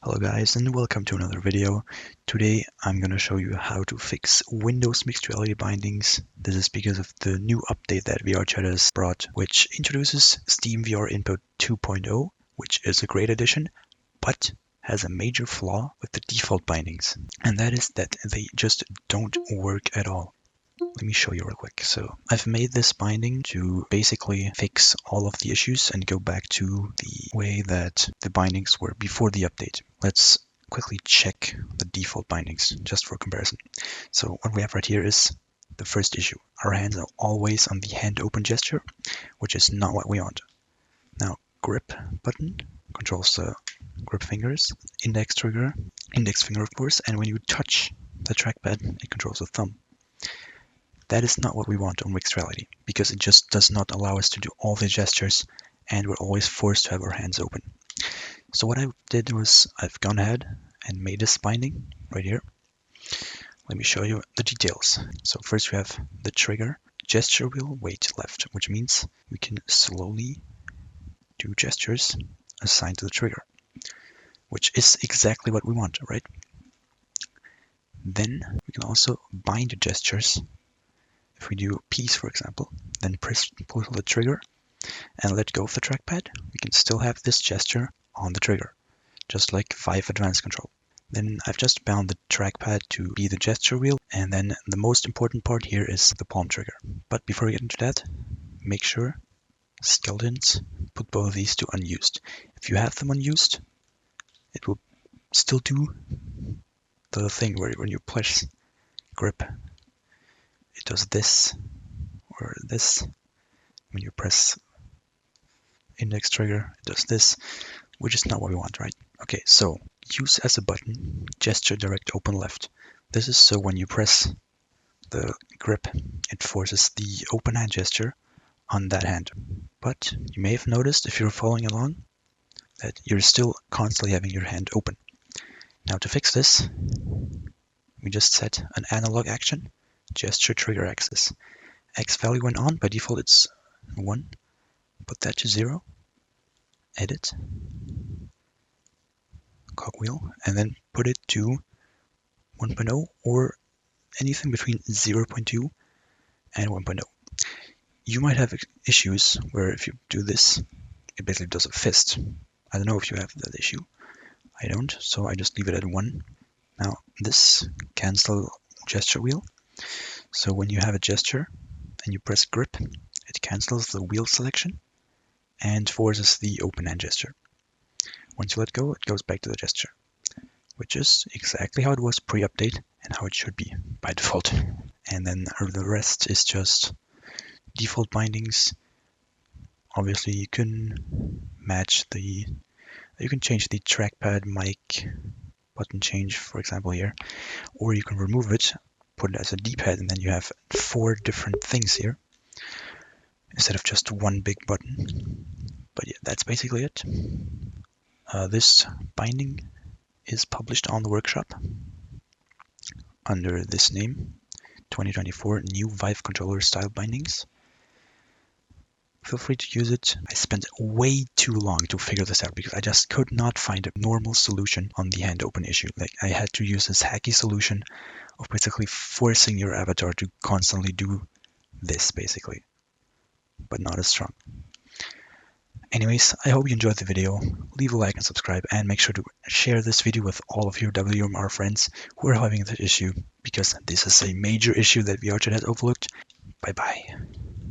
Hello guys and welcome to another video. Today I'm going to show you how to fix Windows mixed reality bindings. This is because of the new update that VRChat has brought, which introduces SteamVR input 2.0, which is a great addition, but has a major flaw with the default bindings, and that is that they just don't work at all. Let me show you real quick. So I've made this binding to basically fix all of the issues and go back to the way that the bindings were before the update. Let's quickly check the default bindings just for comparison. So what we have right here is the first issue. Our hands are always on the hand open gesture, which is not what we want. Now, grip button controls the grip fingers, index finger of course, and when you touch the trackpad, it controls the thumb. That is not what we want on mixed reality, because it just does not allow us to do all the gestures, and we're always forced to have our hands open. So what I did was I've gone ahead and made this binding right here. Let me show you the details. So first we have the trigger, gesture wheel, weight left, which means we can slowly do gestures assigned to the trigger, which is exactly what we want, right? Then we can also bind gestures. If we do peace, for example, then pull the trigger and let go of the trackpad, we can still have this gesture on the trigger, just like 5 advanced control. Then I've just bound the trackpad to be the gesture wheel, and then the most important part here is the palm trigger. But before we get into that, make sure skeletons put both of these to unused. If you have them unused, it will still do the thing where when you press grip, it does this or this. When you press index trigger, it does this, which is not what we want, right? Okay, so use as a button, gesture direct open left. This is so when you press the grip, it forces the open hand gesture on that hand. But you may have noticed, if you're following along, that you're still constantly having your hand open. Now to fix this, we just set an analog action, gesture trigger axis. X value went on, by default it's 1. Put that to 0. Edit. Cogwheel. And then put it to 1.0 or anything between 0.2 and 1.0. You might have issues where if you do this, it basically does a fist. I don't know if you have that issue. I don't, so I just leave it at 1. Now this cancel gesture wheel. So when you have a gesture and you press grip, it cancels the wheel selection and forces the open hand gesture. Once you let go, it goes back to the gesture, which is exactly how it was pre-update and how it should be by default. And then the rest is just default bindings. Obviously you can you can change the trackpad mic button change, for example here, or you can remove it, put it as a D-pad, and then you have 4 different things here instead of just one big button. But yeah, that's basically it. This binding is published on the workshop under this name, 2024 New Vive Controller Style Bindings. Feel free to use it. I spent way too long to figure this out because I just could not find a normal solution on the hand open issue. Like, I had to use this hacky solution of basically forcing your avatar to constantly do this, basically, but not as strong. Anyways, I hope you enjoyed the video. Leave a like and subscribe, and make sure to share this video with all of your WMR friends who are having this issue, because this is a major issue that VRChat has overlooked. Bye bye.